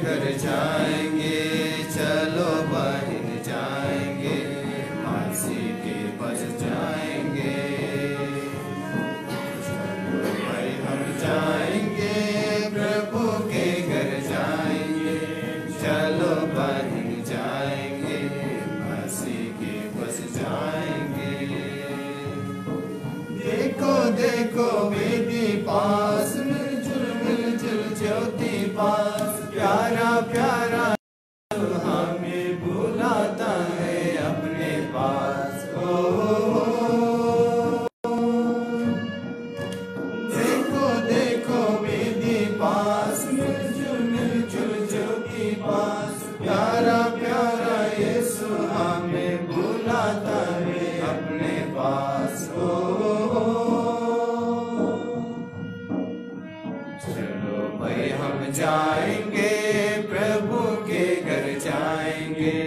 घर जाएंगे, चलो बहन जाएंगे, मासी के पास जाएंगे। चलो भाई हम जाएंगे, प्रभु के घर जाएंगे, चलो बहन जाएंगे, मासी के पास जाएंगे। देखो देखो वेदी पास, मिलजुल ज्योति पास, प्यारा प्यारा हमें बुलाता है अपने पास। देखो देखो वेदी पास, मिलजुल ज्योति पास, प्यारा प्यारा यीशु हमें बुलाता है अपने पास। चलो भाई हम जाएंगे, प्रभु के घर जाएंगे,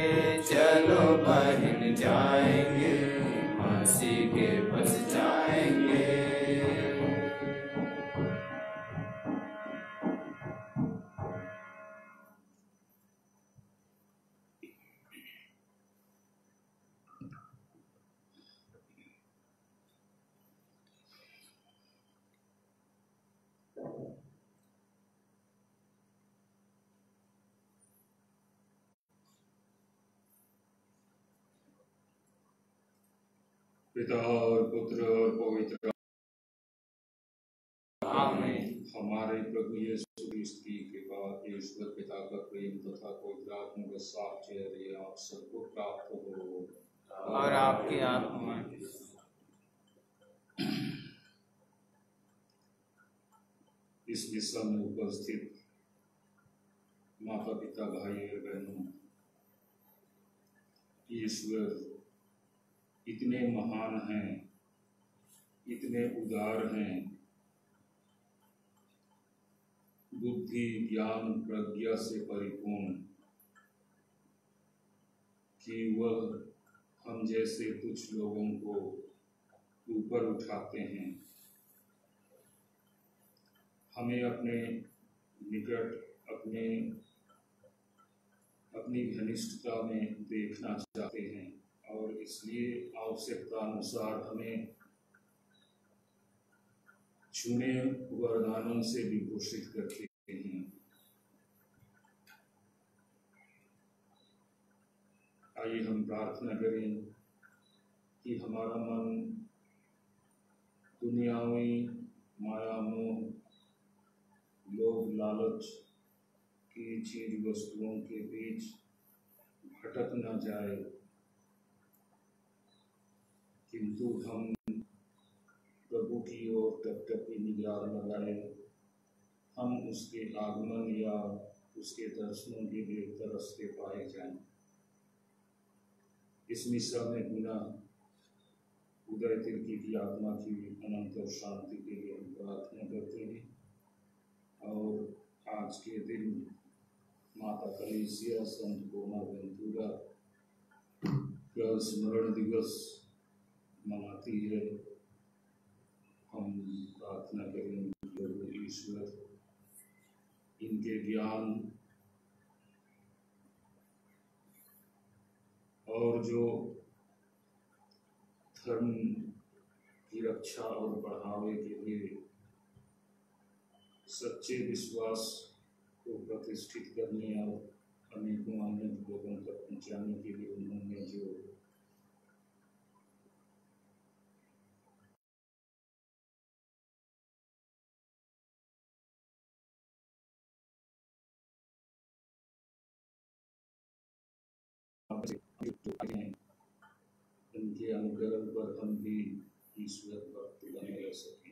चलो बहन जाएंगे, मासी के पास जाएंगे। पिता और पुत्र और पवित्र आमीन। हमारे प्रभु यीशु क्रिस्त की कृपा, ईश्वर पिता का प्रेम तथा पवित्र आत्मा का साक्षात्कार आप सबको प्राप्त हो और आपकी आत्मा। इस दिशा में उपस्थित माता पिता भाई और बहनों, ईश्वर इतने महान हैं, इतने उदार हैं, बुद्धि ज्ञान प्रज्ञा से परिपूर्ण, कि वह हम जैसे कुछ लोगों को ऊपर उठाते हैं, हमें अपने निकट अपनी घनिष्ठता में देखना चाहते हैं और इसलिए आवश्यकता अनुसार हमें चुने वरदानों से विभूषित करते हैं। आइए हम प्रार्थना करें कि हमारा मन दुनियावी माया मोह लोभ लालच की चीज वस्तुओं के बीच भटक न जाए, किंतु हम प्रभु की ओर टपटपी निगाह लगाए, हम उसके आगमन या उसके दर्शनों के लिए तरसते पाए जाएं। इस मिशा में बिना उदय तिर्की की आत्मा की अनंत और शांति के लिए हम प्रार्थना करते हैं। और आज के दिन माता कलीसिया संत बोनावेंतुरा का स्मरण दिवस मनाती है। हम प्रार्थना करें प्रभु ईश्वर इनके ज्ञान और जो धर्म की रक्षा और बढ़ावे के लिए सच्चे विश्वास को प्रतिष्ठित करने और अनेकों अन्य लोगों तक पहुंचाने के लिए उन्होंने जो उनके अनुग्रह पर हम भी ईश्वर भक्त बने रह सकें।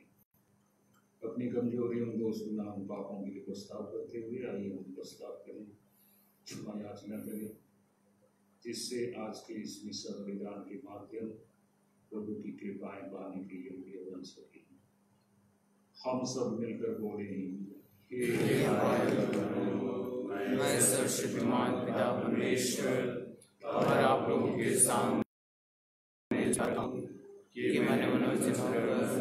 अपनी कमजोरियों दोष गुनाह पापों के लिए प्रस्ताव करते हुए आइए हम प्रस्ताव करें, क्षमा याचना करें, जिससे आज के इस मिशा बलिदान के माध्यम प्रभु की कृपाएं पाने के योग्य बन सके। हम सब मिलकर बोलें, मैं सर्वशक्तिमान पिता परमेश्वर और आप लोगों के सामने चाहता हूँ कि मैंने मनोचित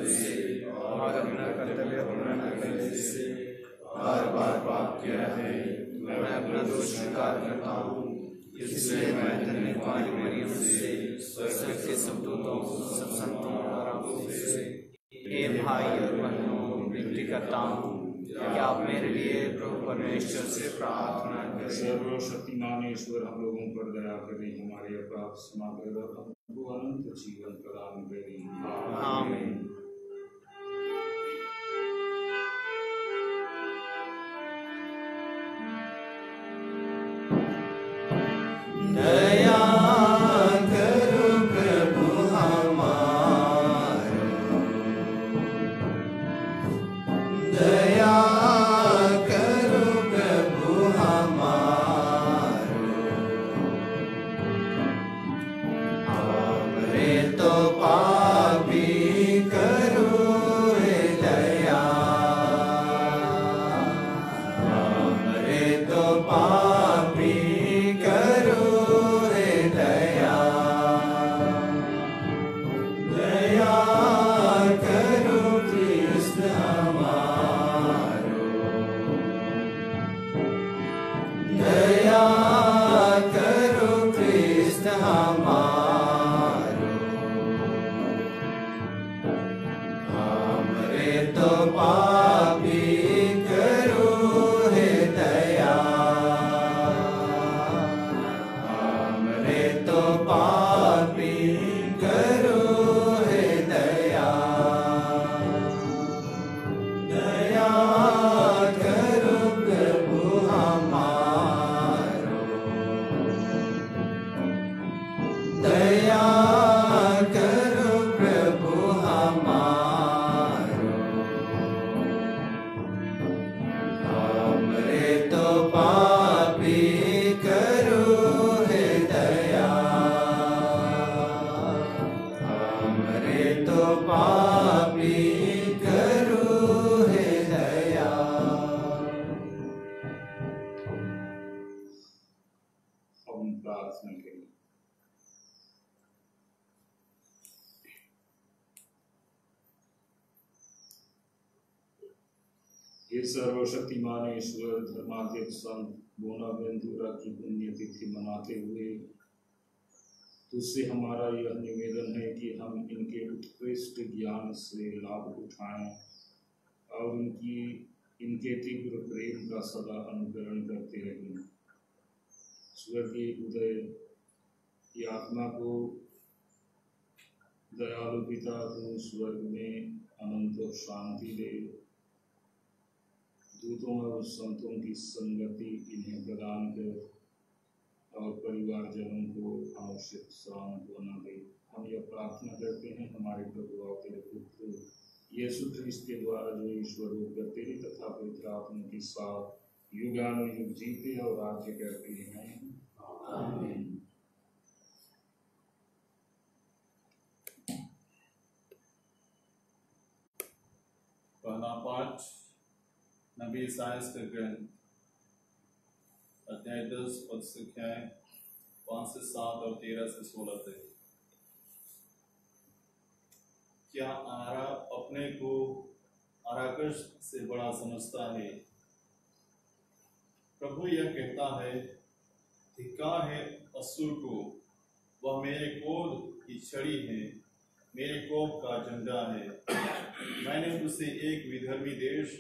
से और अपना कर्तव्य पूर्ण करने से बार बार पाप किया है। मैं अपना अपना दोष स्वीकार करता हूँ, इसलिए मैं धन्य कुमारी मरियम से, स्वर्ग के सब दूतों, सब संतों और आपको से, हे भाई और बहनों, विनती करता हूँ कि आप मेरे लिए प्रभु परमेश्वर से प्रार्थना करें। सर्वशक्तिमान ईश्वर हम लोगों पर दया करें, हमारे अपराध क्षमा करें और हमको अनंत जीवन प्रदान करें। आमीन। दया करो प्रभु हमारो, दया करो प्रभु हमारो, हमरे तो पापी करो हे दया, हमरे तो पापी करो हे दया, दया करो कृष्ण हमारो, दया करो कृष्ण हमारो, हमरे तो पापी करो हे दया, हमरे तो पापी करो हे दया, दया करो प्रभु हमारो, दया करो प्रभु हमारो, हमरे तो पापी करो हे दया, हमरे तो पापी करो हे दया। हम प्रार्थना करें। हे सर्वशक्तिमान ईश्वर, धर्माध्यक्ष संत बोनावेंतुरा की पुण्यतिथि मनाते हुए तुझसे हमारा यह निवेदन है कि हम इनके उत्कृष्ट ज्ञान से लाभ उठाएं और इनके तीव्र प्रेम का सदा अनुकरण करते रहें। स्वर्गीय उदय की आत्मा को दयालु पिता को स्वर्ग में अनंत शांति दे, दूतों और संतों की संगति इन्हें प्रदान कर और परिवारजनों को आवश्यक सांत्वना दे। हम यह प्रार्थना करते हैं हमारे प्रभु और तेरे पुत्र यीशु ख्रिस्त के द्वारा, जो ईश्वर होकर तेरी तथा पवित्र आत्मा के साथ युगानुयुग जीते और राज्य करते हैं। आमीन। पहला पाठ नबी साइंस का ग्रंथ अध्याय 10 पद संख्याएं 5 से 7 और 13 से 16 तक। क्या आरा अपने को आराकश से बड़ा समझता है? प्रभु यह कहता है, धिक्कार है असुर को, वह मेरे क्रोध की छड़ी है, मेरे कोप का झंडा है। मैंने उसे एक विधर्मी देश,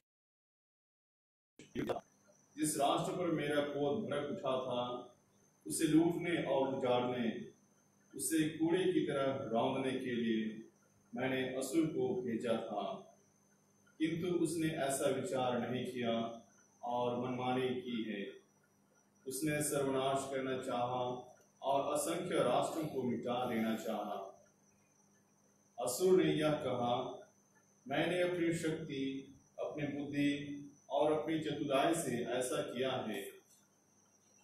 जिस राष्ट्र पर मेरा क्रोध भड़क उठा था, उसे लूटने और उजाड़ने, उसे कूड़े की तरह रौंदने के लिए मैंने असुर को भेजा था। किंतु उसने ऐसा विचार नहीं किया और मनमानी की है। उसने सर्वनाश करना चाहा और असंख्य राष्ट्रों को मिटा देना चाहा। असुर ने यह कहा, मैंने अपनी शक्ति, अपनी बुद्धि और अपनी चतुराई से ऐसा किया है।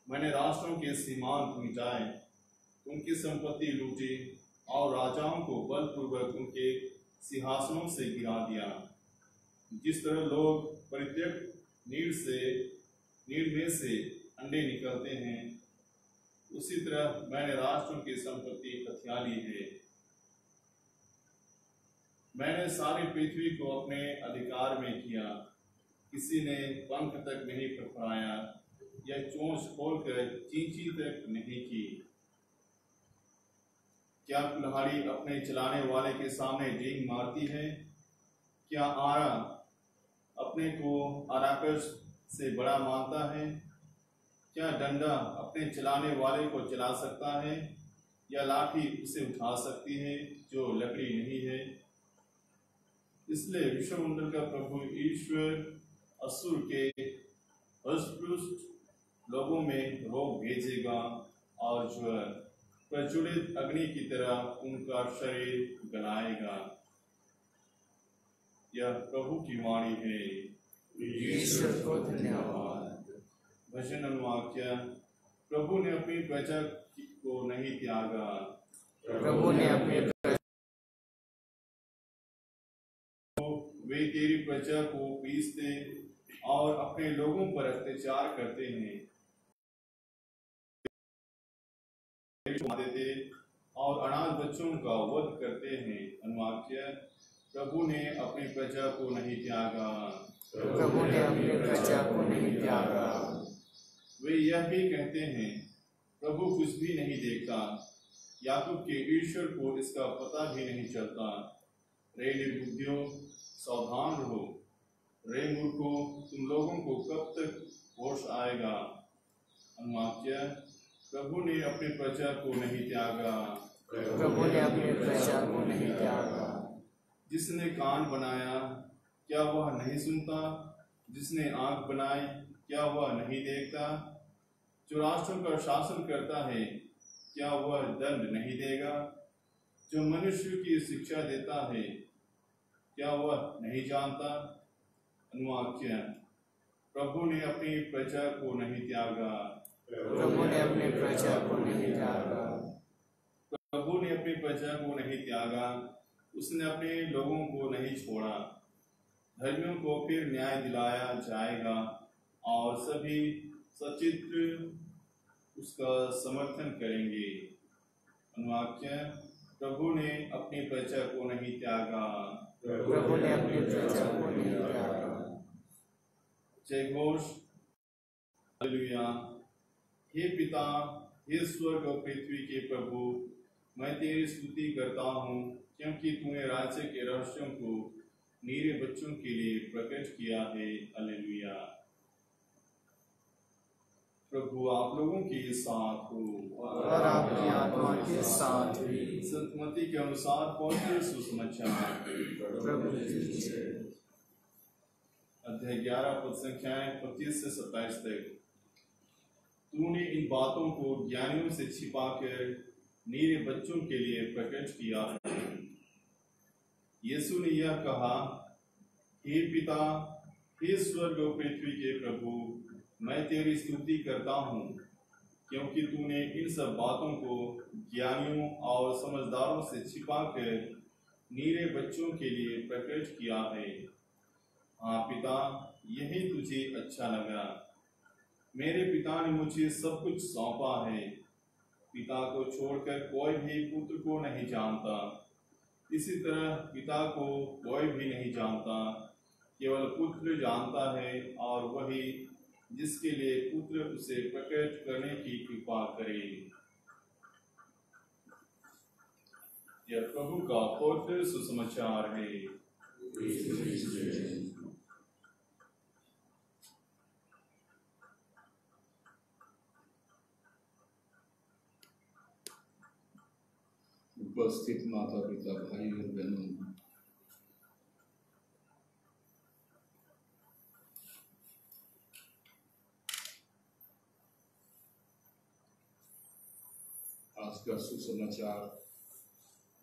मैंने राष्ट्रों के सीमांत मिटाए, उनकी संपत्ति लूटी और राजाओं को बलपूर्वक उनके सिंहासनों से गिरा दिया। जिस तरह लोग परित्यक्त नीड़ में से अंडे निकलते हैं, उसी तरह मैंने राष्ट्रों की संपत्ति हथिया ली है। मैंने सारी पृथ्वी को अपने अधिकार में किया, किसी ने पंख तक नहीं फड़फड़ाया या चोंच खोलकर चींची तक नहीं की। क्या कुल्हाड़ी अपने चलाने वाले के सामने डींग मारती है? क्या आरा अपने को आराकस से बड़ा मानता है? क्या डंडा अपने चलाने वाले को चला सकता है, या लाठी उसे उठा सकती है जो लकड़ी नहीं है? इसलिए विश्वमंडल का प्रभु ईश्वर असुर के हष्ट लोगों में रोग भेजेगा और ज्वर प्रज्वलित अग्नि की तरह उनका शरीर गलाएगा। यह प्रभु की वाणी है। ईश्वर को धन्यवाद। भजन अनुवाक्य। प्रभु ने अपनी प्रजा को नहीं त्यागा। प्रभु ने अपने वे तेरी प्रजा को पीसते और अपने लोगों पर अत्याचार करते हैं, देते और अनाथ बच्चों का वध करते हैं। अनुवाक्य। प्रभु ने अपनी प्रजा को नहीं त्यागा। प्रभु ने अपनी प्रजा को नहीं त्यागा। वे यह भी कहते हैं, प्रभु कुछ भी नहीं देखता, याकूब के ईश्वर को इसका पता भी नहीं चलता। रे निर्बुद्धियों, सावधान रहो। रे मूर्खों, तुम लोगों को कब तक होश आएगा? अनुवाक्य। प्रभु ने अपनी प्रजा को नहीं त्यागा। प्रभु ने अपनी प्रजा को नहीं त्यागा। जिसने कान बनाया, क्या वह नहीं सुनता? जिसने आंख बनाई, क्या वह नहीं देखता? जो राष्ट्रों का शासन करता है, क्या वह दंड नहीं देगा? जो मनुष्य की शिक्षा देता है, क्या वह नहीं जानता? अनुवाक्य। प्रभु ने अपनी प्रजा को नहीं त्यागा। प्रभु ने अपनी प्रजा को नहीं त्यागा। प्रभु ने अपनी प्रजा को नहीं त्यागा। उसने अपने लोगों को नहीं छोड़ा। धर्मियों को फिर न्याय दिलाया जाएगा और सभी सचित्र उसका समर्थन करेंगे। अनुवाक्य। प्रभु ने अपनी प्रजा को नहीं त्यागा। प्रभु ने अपनी प्रजा को नहीं त्यागा। जय घोष। हालेलुया। हे पिता, हे स्वर्ग और पृथ्वी के प्रभु, मैं तेरी स्तुति करता हूँ, क्योंकि तूने राज्य के रहस्यों को नीरे बच्चों के लिए प्रकट किया है। हालेलुया। प्रभु आप लोगों के साथ हो और आपकी आत्मा के साथ भी। संत मत्ती के अनुसार पवित्र सुसमाचार। प्रभु की जय। अध्याय 11 पद संख्याएं 25 से 27 तक। तूने इन बातों को ज्ञानियों से छिपाकर नीरे बच्चों के लिए प्रकट किया है। यीशु ने यह कहा, हे पिता, हे स्वर्ग और पृथ्वी के प्रभु, मैं तेरी स्तुति करता हूँ, क्योंकि तूने इन सब बातों को ज्ञानियों और समझदारों से छिपाकर नीरे बच्चों के लिए प्रकट किया है। हाँ पिता, यही तुझे अच्छा लगा। मेरे पिता ने मुझे सब कुछ सौंपा है। पिता को छोड़कर कोई भी पुत्र को नहीं जानता, इसी तरह पिता को कोई भी नहीं जानता, केवल पुत्र जानता है, और वही जिसके लिए पुत्र उसे प्रकट करने की कृपा करे। यह प्रभु का पवित्र सुसमाचार है। उपस्थित माता पिता भाई और बहनों, आज का सुसमाचार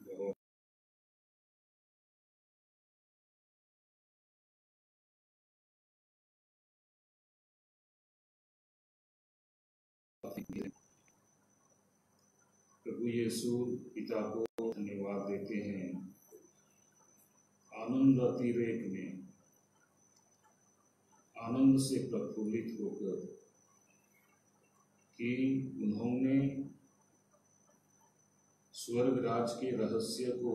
बहुत प्रभु यीशु पिता को धन्यवाद देते हैं। आनंद अतिरेक में आनंद से प्रफुल्लित होकर कि उन्होंने स्वर्ग राज के रहस्य को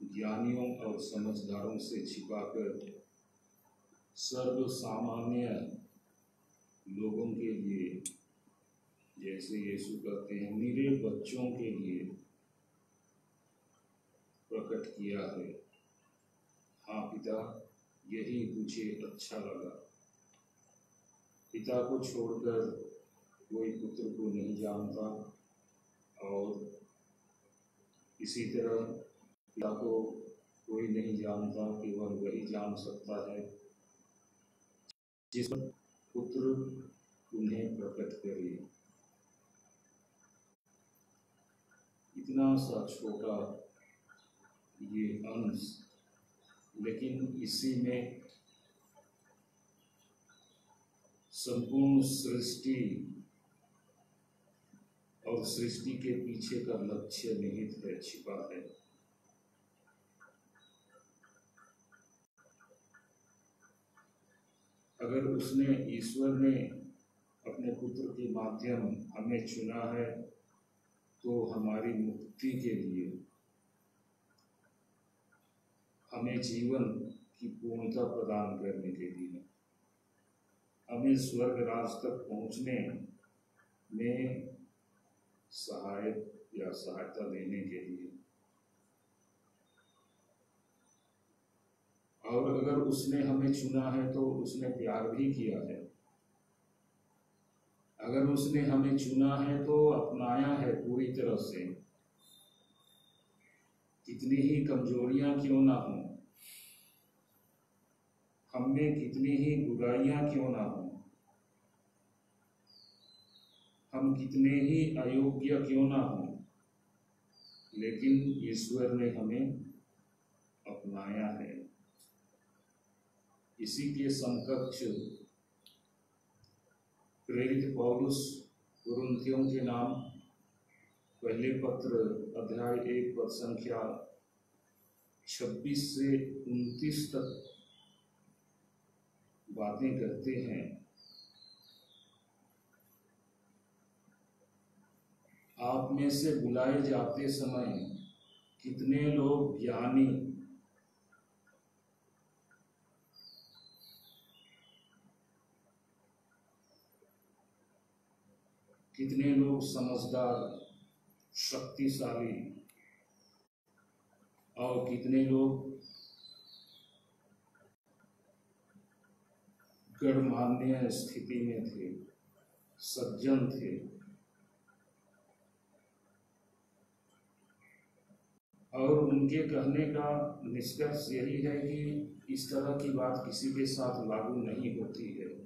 ज्ञानियों और समझदारों से छिपाकर सर्व सामान्य लोगों के लिए, जैसे यीशु कहते हैं, मेरे बच्चों के लिए प्रकट किया है। हाँ पिता, यही मुझे अच्छा लगा। पिता को छोड़कर कोई पुत्र को नहीं जानता, और इसी तरह पिता को कोई नहीं जानता, केवल वही जान सकता है जिस पुत्र उन्हें प्रकट करे। इतना सा छोटा ये अंश, लेकिन इसी में संपूर्ण सृष्टि और सृष्टि के पीछे का लक्ष्य निहित है, छिपा है। अगर उसने, ईश्वर ने अपने पुत्र के माध्यम हमें चुना है, तो हमारी मुक्ति के लिए, हमें जीवन की पूर्णता प्रदान करने के लिए, हमें स्वर्ग राज तक पहुंचने में सहायक या सहायता देने के लिए। और अगर उसने हमें चुना है तो उसने प्यार भी किया है। अगर उसने हमें चुना है तो अपनाया है पूरी तरह से। कितनी ही कमजोरियां क्यों ना हो, हम में कितनी ही बुराइयां क्यों ना हो, हम कितने ही अयोग्य क्यों ना हो, लेकिन ईश्वर ने हमें अपनाया है। इसी के समकक्ष प्रेरित पौलुस कुरिन्थियों के नाम पहले पत्र अध्याय 1 पद संख्या 26 से 29 तक बातें करते हैं। आप में से बुलाए जाते समय कितने लोग ज्ञानी, कितने लोग समझदार, शक्तिशाली, और कितने लोग गणमान्य स्थिति में थे, सज्जन थे। और उनके कहने का निष्कर्ष यही है कि इस तरह की बात किसी के साथ लागू नहीं होती है।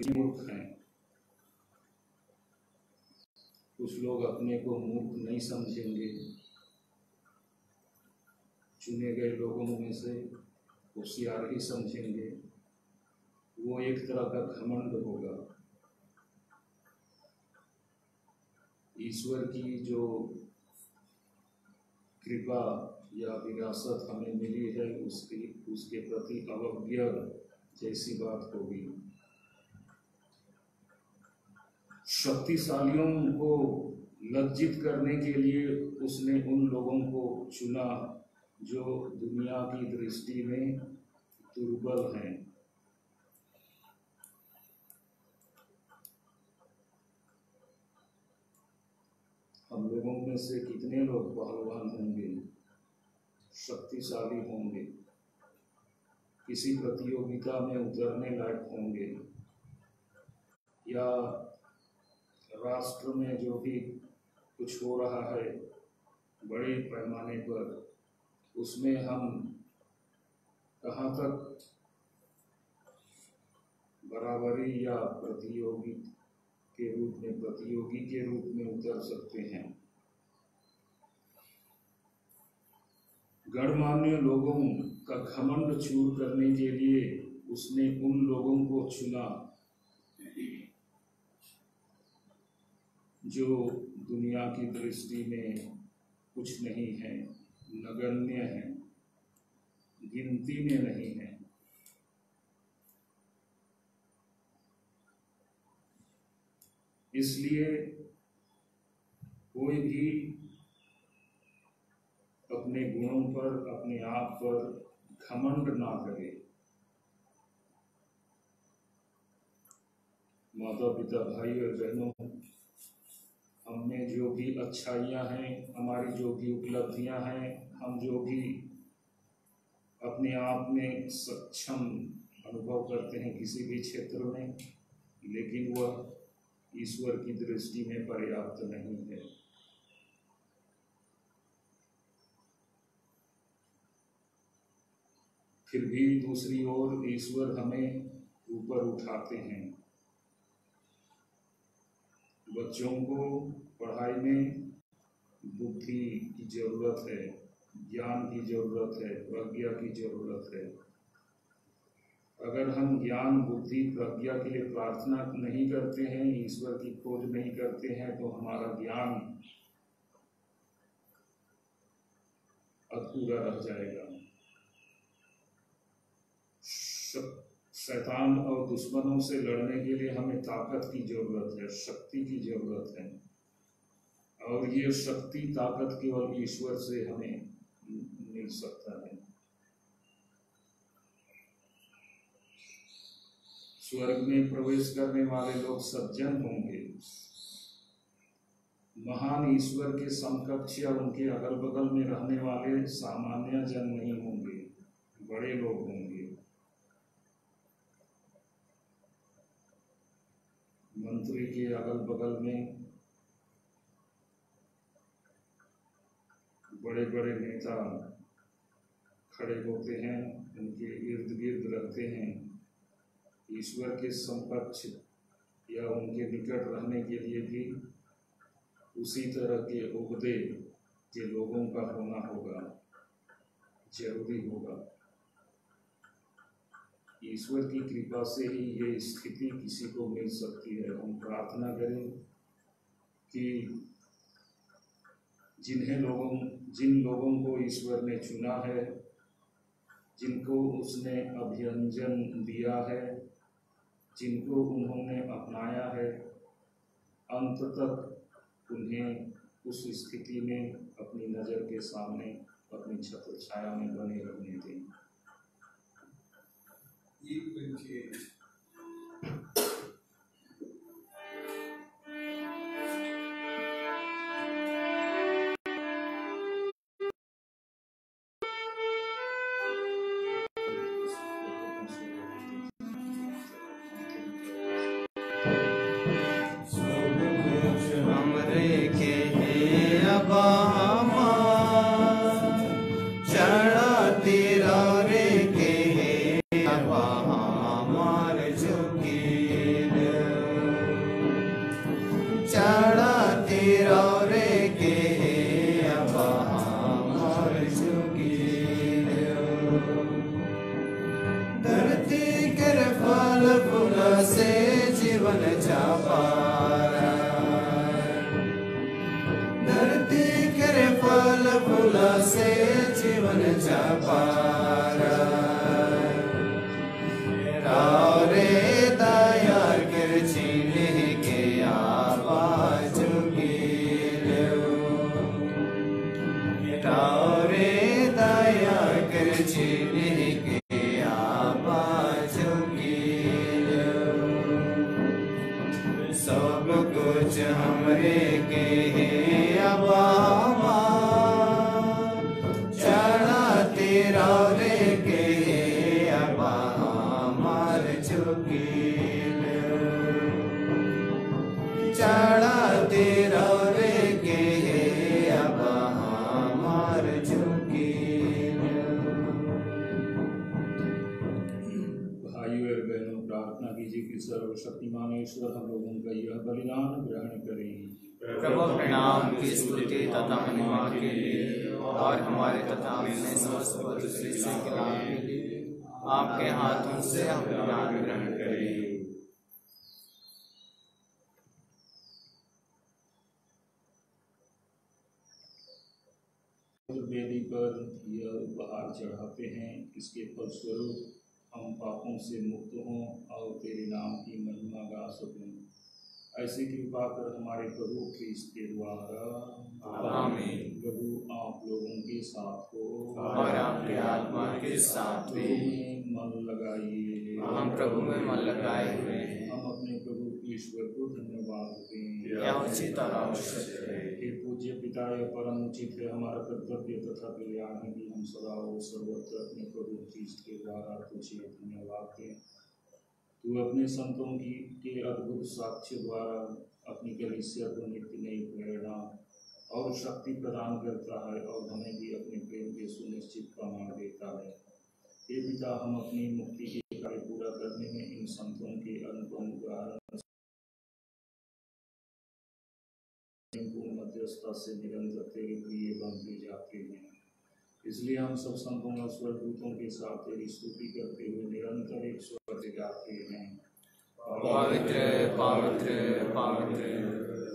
मूर्ख हैं। कुछ लोग अपने को मूर्ख नहीं समझेंगे। चुने गए लोगों में से होशियार ही समझेंगे। वो एक तरह का घमंड होगा। ईश्वर की जो कृपा या विरासत हमें मिली है, उसके प्रति अवज्ञा जैसी बात होगी। शक्तिशालियों को लज्जित करने के लिए उसने उन लोगों को चुना जो दुनिया की दृष्टि में दुर्बल हैं। हम लोगों में से कितने लोग पहलवान होंगे, शक्तिशाली होंगे, किसी प्रतियोगिता में उतरने लायक होंगे, या राष्ट्र में जो भी कुछ हो रहा है बड़े पैमाने पर, उसमें हम कहाँ तक बराबरी या प्रतियोगी के रूप में उतर सकते हैं। गणमान्य लोगों का घमंड चूर करने के लिए उसने उन लोगों को चुना जो दुनिया की दृष्टि में कुछ नहीं है, नगण्य है, गिनती में नहीं है। इसलिए कोई भी अपने गुणों पर, अपने आप पर घमंड ना करे। माता पिता, भाई और बहनों, हम में जो भी अच्छाइयाँ हैं, हमारी जो भी उपलब्धियाँ हैं, हम जो भी अपने आप में सक्षम अनुभव करते हैं किसी भी क्षेत्र में, लेकिन वह ईश्वर की दृष्टि में पर्याप्त नहीं है। फिर भी दूसरी ओर ईश्वर हमें ऊपर उठाते हैं। बच्चों को पढ़ाई में बुद्धि की जरूरत है, ज्ञान की जरूरत है, प्रज्ञा की जरूरत है। अगर हम ज्ञान, बुद्धि, प्रज्ञा के लिए प्रार्थना नहीं करते हैं, ईश्वर की खोज नहीं करते हैं, तो हमारा ज्ञान अधूरा रह जाएगा। शैतान और दुश्मनों से लड़ने के लिए हमें ताकत की जरूरत है, शक्ति की जरूरत है, और ये शक्ति, ताकत केवल ईश्वर से हमें मिल सकता है। स्वर्ग में प्रवेश करने वाले लोग सज्जन होंगे, महान ईश्वर के समकक्ष या उनके अगल बगल में रहने वाले सामान्य जन नहीं होंगे, बड़े लोग होंगे। मंत्री के अगल बगल में बड़े बड़े नेता खड़े होते हैं, उनके इर्द गिर्द रहते हैं। ईश्वर के समकक्ष या उनके निकट रहने के लिए भी उसी तरह के ओहदे के लोगों का होना होगा, जरूरी होगा। ईश्वर की कृपा से ही ये स्थिति किसी को मिल सकती है। हम प्रार्थना करें कि जिन लोगों को ईश्वर ने चुना है, जिनको उसने अभियंजन दिया है, जिनको उन्होंने अपनाया है, अंत तक उन्हें उस स्थिति में अपनी नज़र के सामने, अपनी छत्र छाया में बने रहने दें। सर्वशक्तिमान ईश्वर हम लोगों का यह बलिदान ग्रहण करें। प्रभु प्रणाम की स्तुति तथा महिमा के लिए और हमारे तथा अपने समस्त पवित्र से के लिए आपके हाथों से हम बलिदान ग्रहण करें। वेदी पर यह उपहार चढ़ाते हैं, इसके फलस्वरूप हम पापों से मुक्त हों और तेरे नाम की महिमा गा सकें। ऐसी कृपा कर हमारे प्रभु ख्रीस्त के द्वारा। आमीन। प्रभु आप लोगों के साथ हो और आपके आत्मा के साथ भी। मन लगाइए। हम प्रभु में मन लगाए हुए हैं। हम अपने प्रभु ईश्वर को धन्यवाद दें। यह उचित और आवश्यक है। हे पूज्य पिता, यह परम उचित है, हमारा कर्तव्य तथा कल्याण है कि हम सदा और सर्वत्र अपने प्रभु ख्रीस्त के द्वारा तुझे धन्यवाद दें। तू अपने संतों के अद्भुत साक्ष्य द्वारा अपनी कलीसिया को नित्य नई प्रेरणा और शक्ति प्रदान करता है और हमें भी अपने प्रेम के सुनिश्चित प्रमाण देता है। हे पिता, हम अपनी मुक्ति के कार्य पूरा करने में इन संतों के अनुपम उदाहरण मध्यस्थता से निरंतर तेरे प्रिय बनते जाते हैं। इसलिए हम सब संतों और स्वर्गदूतों के साथ तेरी स्तुति करते हुए निरंतर एक स्वर से गाते हैं। पवित्र पवित्र पवित्र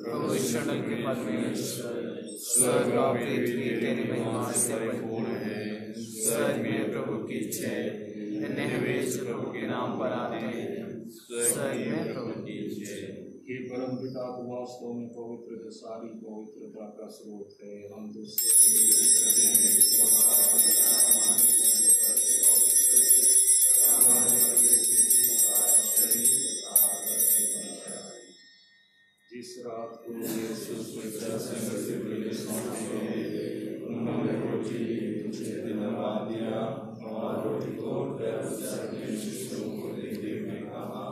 प्रभु ईश्वर के परमेश्वर, स्वर्ग और पृथ्वी तेरी महिमा से परिपूर्ण है। स्वर्ग में प्रभु की जय, नहवेश प्रभु के नाम पर आते हैं। स्वर्ग में प्रभु की जय। हे परम पिता, तू वास्तव में पवित्र है, सारी पवित्रता का स्रोत है। हम तुझसे करते हैं जिस रात को यीशु स्वर्ग से उन्होंने रोटी ली, तुझे धन्यवाद दिया और रोटी तोड़कर अपने शिष्यों को देते हुए कहा,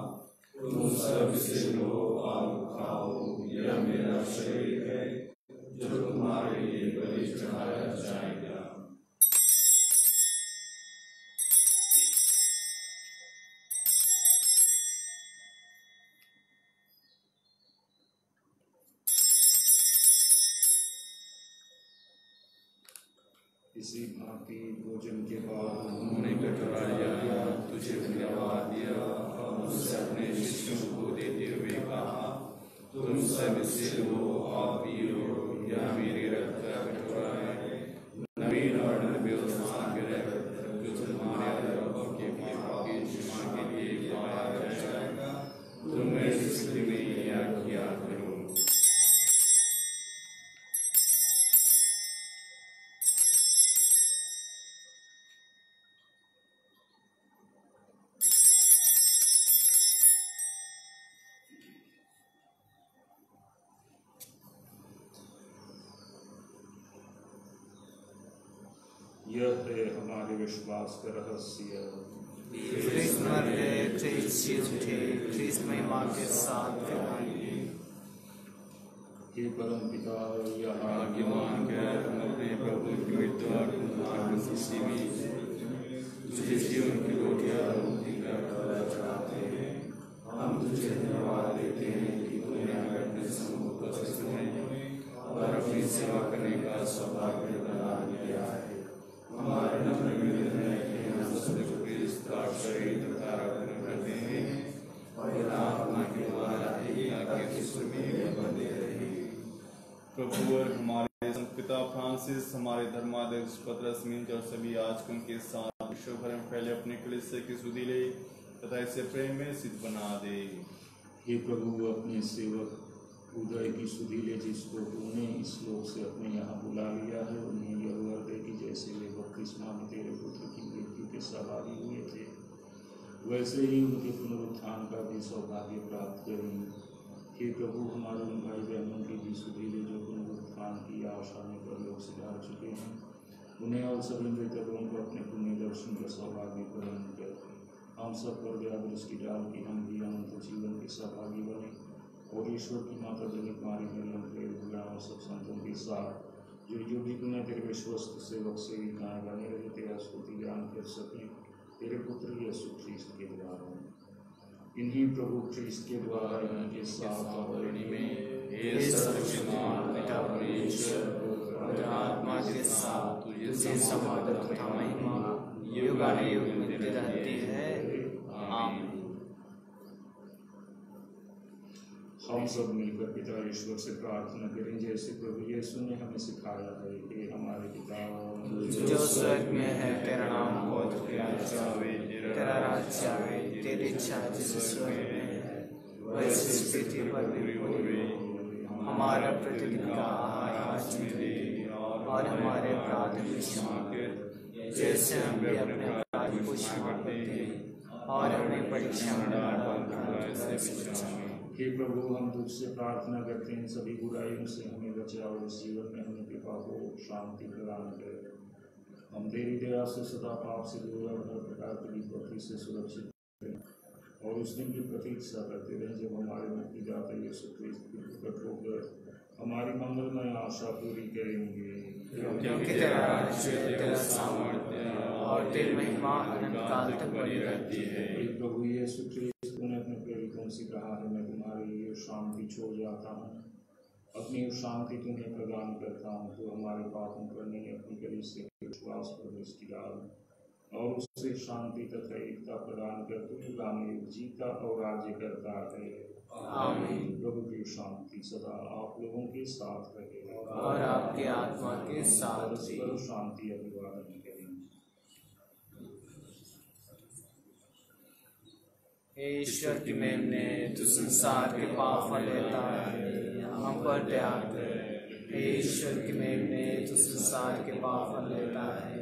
तुम सब इसे लो और खाओ, यह मेरा शरीर है जो तुम्हारे लिए बलि चढ़ाया जाएगा। इसी भांति भोजन के बाद उन्होंने कटोरा लिया, तुझे धन्यवाद दिया और उसे अपने शिष्यों को देते हुए कहा, तुम सब इससे लो और पियो, यह मेरे रक्त का कटोरा है, नवीन और निर्व्यवसाय के रक्त जो तुम्हारे अधर्मों के पापों की क्षमा के लिए पाया जाएगा। तुम ऐसी स्थिति में यह किया करो। यह है हमारे विश्वास का रहस्य। ख्रीस्त मर गए, ख्रीस्त जी उठे, ख्रीस्त महिमा के साथ फिर आएंगे। हे परम पिता, यह भाग्यवान कर हम अपने प्रभु की मृत्यु और पुनरुत्थान की खुशी में तुझे जीवन की रोटियां और मुक्ति का कटोरा चढ़ाते हैं। हम तुझे धन्यवाद देते हैं कि तूने हमें अपने सम्मुख उपस्थित होने और अपनी सेवा करने का सौभाग्य प्रदान किया है। हमारे नम्र निवेदन है कि हम सब ख्रीस्त का शरीर तथा रक्त करते हैं और आत्मा के द्वारा एक ईश्वर में बंधे रहे। प्रभु और हमारे पिता फ्रांसिस, हमारे धर्माध्यक्ष पतरस मिंज और सभी याजकों के साथ विश्व भर में फैले अपने कलीसिया की सुधि ले तथा इसे प्रेम में सिद्ध बना दे। हे प्रभु, अपने सेवक उदय की सुधि ले, जिसको तूने इस लोक से अपने यहाँ बुला लिया है, उन्हें यह वर दे कि जैसे वे बपतिस्मा में तेरे पुत्र की मृत्यु के सहभागी हुए थे, वैसे ही उनके पुनरुत्थान का भी सौभाग्य प्राप्त करें। हे प्रभु, हमारे उन भाई बहनों की भी सुधि ले जो पुनरुत्थान की आशा में परलोक से जा चुके हैं, उन्हें और सभी मृतकों को अपने पुण्य दर्शन का सौभाग्य प्रदान कर हम सब पर दया दृष्टि डाल कि हम भी अनंत जीवन के सहभागी बने और ईश्वर की माता जनित मारी मरियम प्रेरित और सब संतों के साथ जो युग में तेरे विश्वस्त सेवक सेविकाएं बने रहे तेरा स्तुति गान कर सकें तेरे पुत्र यीशु ख्रीस्त के द्वारा। इन्हीं प्रभु ख्रीस्त के द्वारा इनके साथ और हे सर्वशक्तिमान पिता परमेश्वर और आत्मा के साथ तुझे समादर तथा महिमा युगानुयुग मिलती रहती है। आमीन। हम सब मिलकर पिता ईश्वर से प्रार्थना करें जैसे प्रभु यीशु ने हमें सिखाया है। कि हमारे पिता जो स्वर्ग में है, तेरा नाम पवित्र किया जाए, तेरा राज्य आए, तेरी इच्छा जिस स्वर्ग में है वैसे इस पृथ्वी पर भी हो गई। हमारा प्रतिदिन का आहार आज हमें दे, और हमारे अपराध भी क्षमा कर, जैसे हम भी अपने अपराध को क्षमा करते हैं, और हमें परीक्षा में न डालना, से बचाना। हे प्रभु, हम तुझसे प्रार्थना करते हैं, सभी बुराइयों से हमें बचाओ, इस जीवन में हमें कृपा को शांति प्रदान करे। हम तेरी दया से सदा पाप से दूर और हर प्रकार की विपत्ति से सुरक्षित रहें, और उस दिन की प्रतीक्षा करते रहें जब हमारे मुक्तिदाता यीशु क्रिस्त प्रकट होकर हमारी मंगलमय आशा पूरी करेंगे। क्योंकि तेरा राज्य, तेरा सामर्थ्य और तेरी महिमा अनंत काल तक बनी रहती है। प्रभु यीशु क्रिस्त, तूने अपने प्रेरितों से कहा है, मैं तुम्हारे लिए शांति छोड़ जाता हूँ, अपनी शांति तुम्हें प्रदान करता हूँ। तो हमारे पापों पर नहीं, अपनी कलीसिया के विश्वास पर दृष्टि डाल, और उससे शांति तथा एकता प्रदान कर तू युगानुयुग जीता और राज्य करता है। आमीन। प्रभु की शांति सदा आप लोगों के साथ रहे, और आपके आत्मा के साथ भी। शांति अभिवादन करें। ईश्वर की मेमने तू संसार के पाप लेता है, हम पर दया कर। ईश्वर की मेमने तू संसार के पाप लेता है,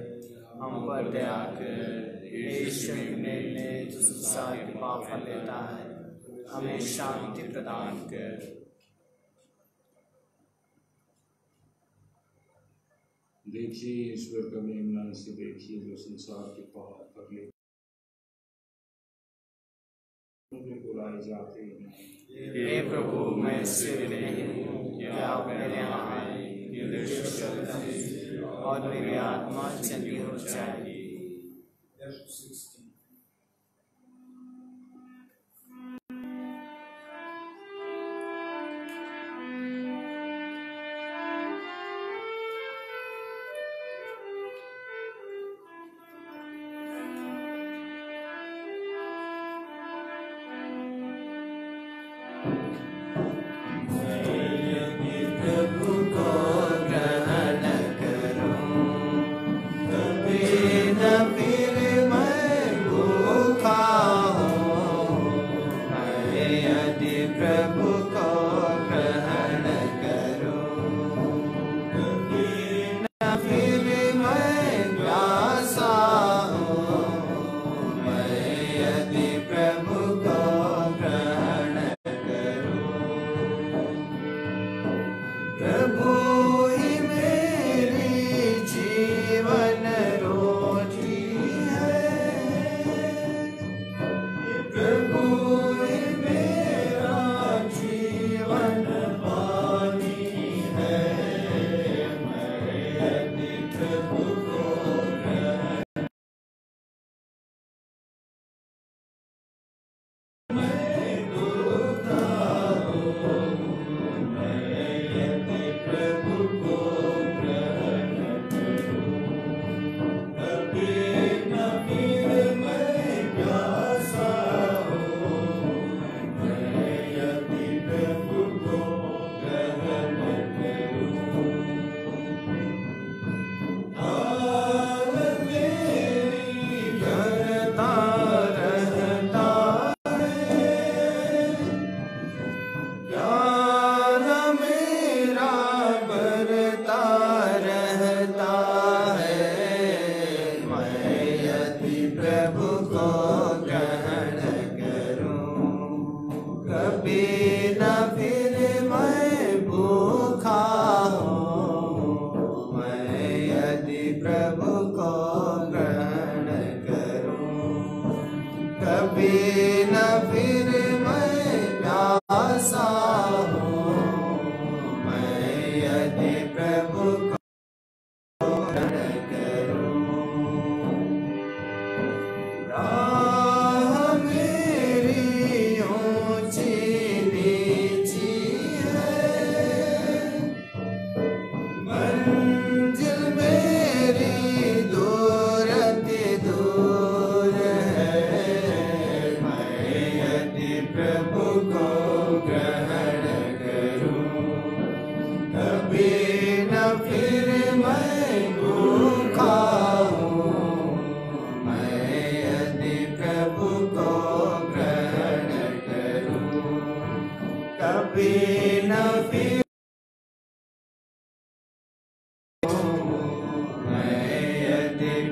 हम पर दया कर। ईश्वर की मेमने तू संसार के पाप लेता है, हमें शांति प्रदान कर। देखिए ईश्वर का मेमना, इसे देखिए जो संसार के पाप पर ले बुलाए जाते हैं। हे प्रभु, मैं इससे नहीं हूँ कि आप मेरे यहाँ आए, और मेरी आत्मा चंगी हो जाएगी। फिर मैं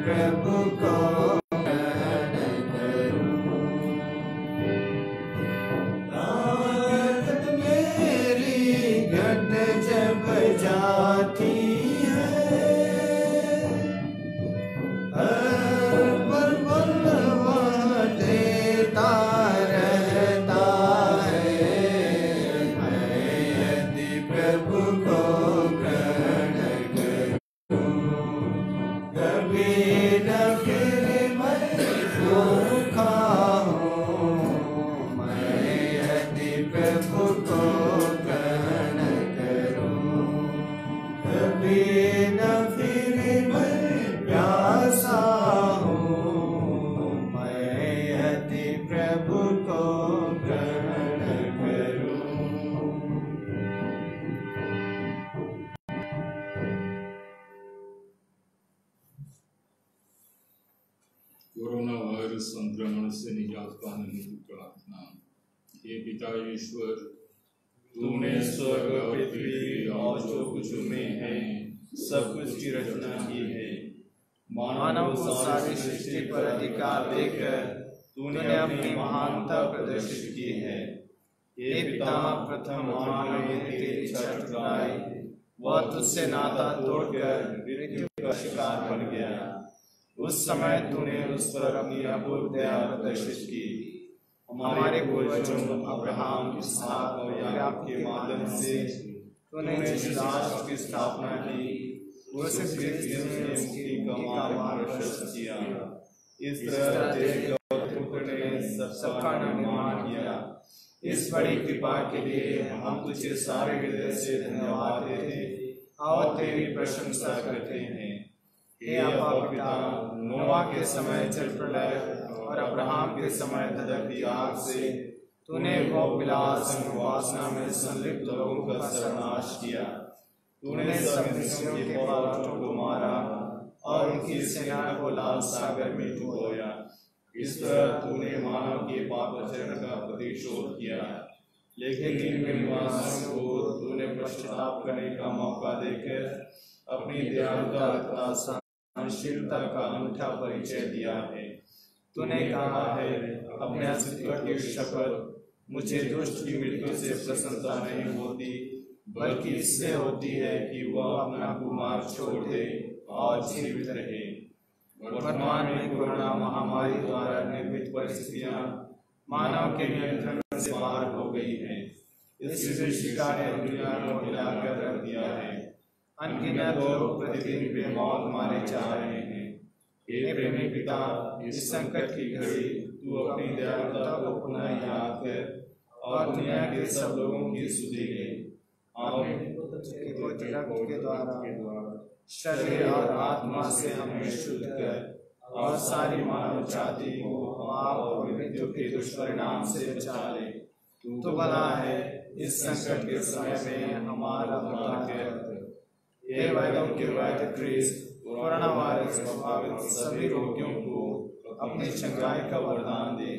प्रभु को ग्रहण करूं। ताकत मेरी घट जब जाती है, हर पल पल वह देता रहता है। मैं यदि प्रभु को ग्रहण करूं, कभी न फिर मैं भूखा हूँ। मैं यदि प्रभु को ग्रहण करूं, कभी न फिर मैं प्यासा हूँ। मैं यदि प्रभु को ग्रहण करूं। कोरोना वायरस संक्रमण से निजात पाने की प्रार्थना। हे पिता ईश्वर, तूने स्वर्ग पृथ्वी और जो कुछ उनमें है सब कुछ की रचना की है। मानव को सारी सृष्टि पर अधिकार देकर तूने अपनी महानता प्रदर्शित की है। हे पिता, प्रथम मानव ने तेरी इच्छा ठुकराई, वह तुझसे नाता तोड़कर मृत्यु का शिकार बन गया। उस समय तूने उस पर अपनी अपूर्व दया प्रदर्शित की। हमारे पूर्वजों अब्राहम, इसहाक और याकूब के माध्यम से तूने जिस राष्ट्र की स्थापना की, उस पृथ्वी में मुक्ति का मार्ग प्रशस्त किया। इस तरह तेरे पुत्र ने सबका निर्माण किया। इस बड़ी कृपा के लिए हम तुझे सारे हृदय से धन्यवाद देते और तेरी प्रशंसा करते हैं। हे आपा पिता, नोआ के समय जल प्रलय और अब्राहम के समय धधकती आग से तूने भोग विलास और वासना में संलिप्त लोगों का सर्वनाश किया। तूने सब मिस्रियों के बालकों को मारा और उनकी सेना को लाल सागर में डुबोया। इस तरह तूने मानव के पापाचरण का प्रतिशोध किया। लेकिन इन निवासियों को तूने पश्चाताप करने का मौका देकर अपनी दयालुता तथा सहनशीलता का अनूठा परिचय दिया है। तूने कहा है, अपने अस्तित्व की शपथ, मुझे दुष्ट की मृत्यु से प्रसन्नता नहीं होती, बल्कि इससे होती है कि वह अपना कुमार छोड़ दे और जीवित रहे। वर्तमान में कोरोना महामारी द्वारा निर्मित परिस्थितियां मानव के नियंत्रण से बाहर हो गई हैं। इस विभीषिका ने दुनिया को हिलाकर रख दिया है। अनगिनत लोग प्रतिदिन बेमौत मारे जा रहे हैं। हे प्रेमी पिता, इस संकट की घड़ी तू अपनी दयालुता को पुनः याद कर और दुनिया के सब लोगों की सुधि ले। के द्वारा शरीर और आत्मा से हमें शुद्ध कर और सारी मानव जाति को पाप और मृत्यु के दुष्परिणाम से बचा ले। तू भला है, इस संकट के समय में हमारा भला कर। हे वैद्यों के वैद्य क्रिस्त, कोरोना वायरस प्रभावित सभी रोगियों को अपनी चंगाई का वरदान दे।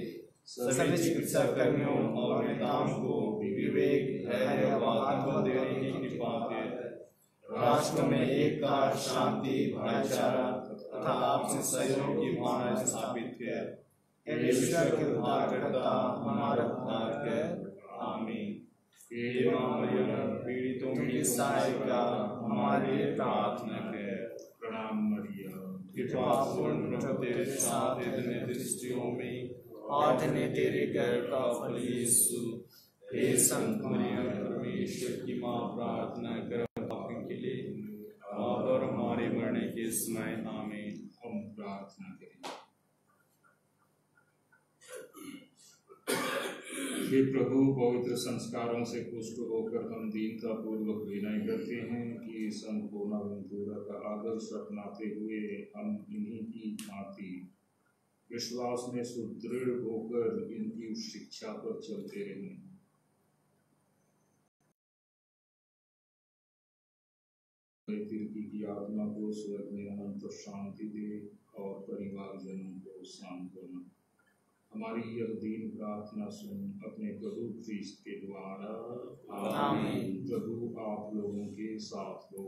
सभी चिकित्सा कर्मियों और नेताओं को विवेक, धैर्य और आत्मा देने की कृपा कर। राष्ट्र में एकता, शांति, भाईचारा तथा आपसी सहयोग की भावना स्थापित कर। हे ईश्वर के उद्धारकर्ता, हमारा उद्धार कर। आमीन। हे मां मरियम, पीड़ितों की सहायिका, हमारे लिए प्रार्थना कर। प्रणाम मरिया, कृपापूर्ण प्रभु तेरे साथ इतने स्त्रियों में और धन्य तेरे गर्भ का फल यीशु। हे संत मरियम, परमेश्वर की मां, प्रार्थना कर पापियों के लिए और हमारे मरने के समय। आमीन। हम प्रार्थना करें। हे प्रभु, पवित्र संस्कारों से पुष्ट होकर हम दीनता पूर्वक विनय करते हैं कि संत बोनावेंतुरा का आदर्श अपनाते हुए हम इन्हीं की भांति विश्वास में सुदृढ़ होकर इनकी शिक्षा पर चलते रहें। तिरकी की आत्मा को स्वर्ग में अनंत शांति दे और परिवारजनों को सांत्वना। हमारी यह दीन प्रार्थना सुन अपने प्रभु ख्रीस्त के द्वारा। आमीन। प्रभु आप लोगों के साथ हो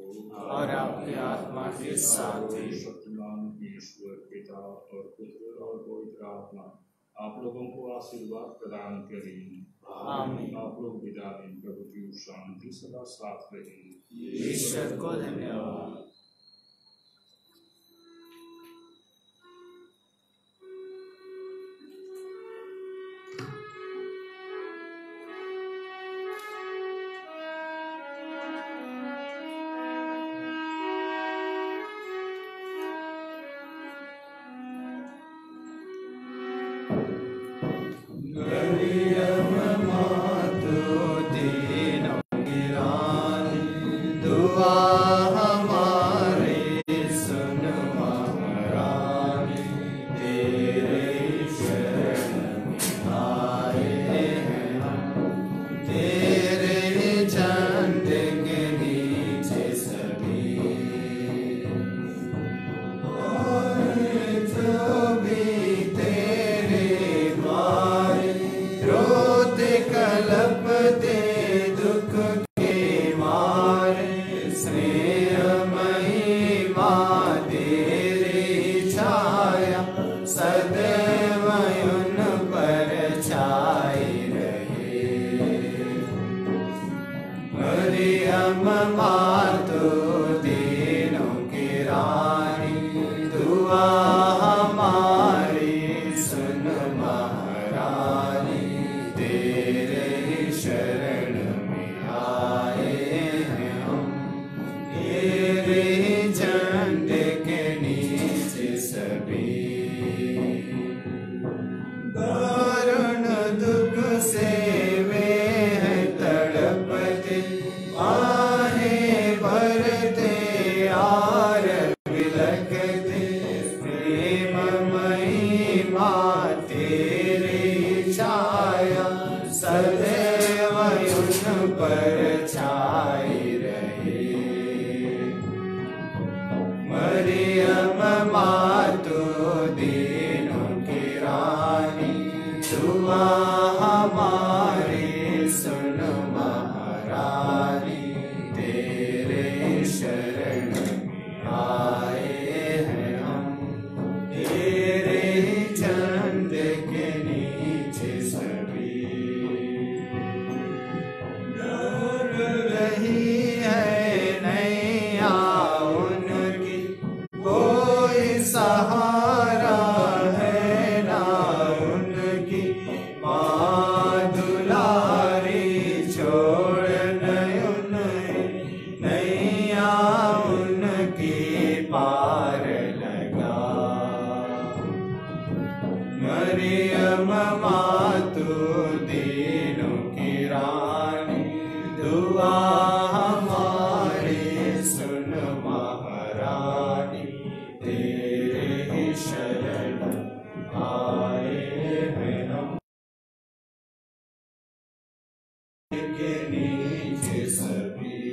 और आपकी आत्मा के साथ ही। शक्तिमान ईश्वर और पुत्र और पवित्र आत्मा आप लोगों को आशीर्वाद प्रदान करें। आमीन। आप लोग विदा लें, प्रभु की शांति सदा साथ रहे। ईश्वर को धन्यवाद। के नीचे सभी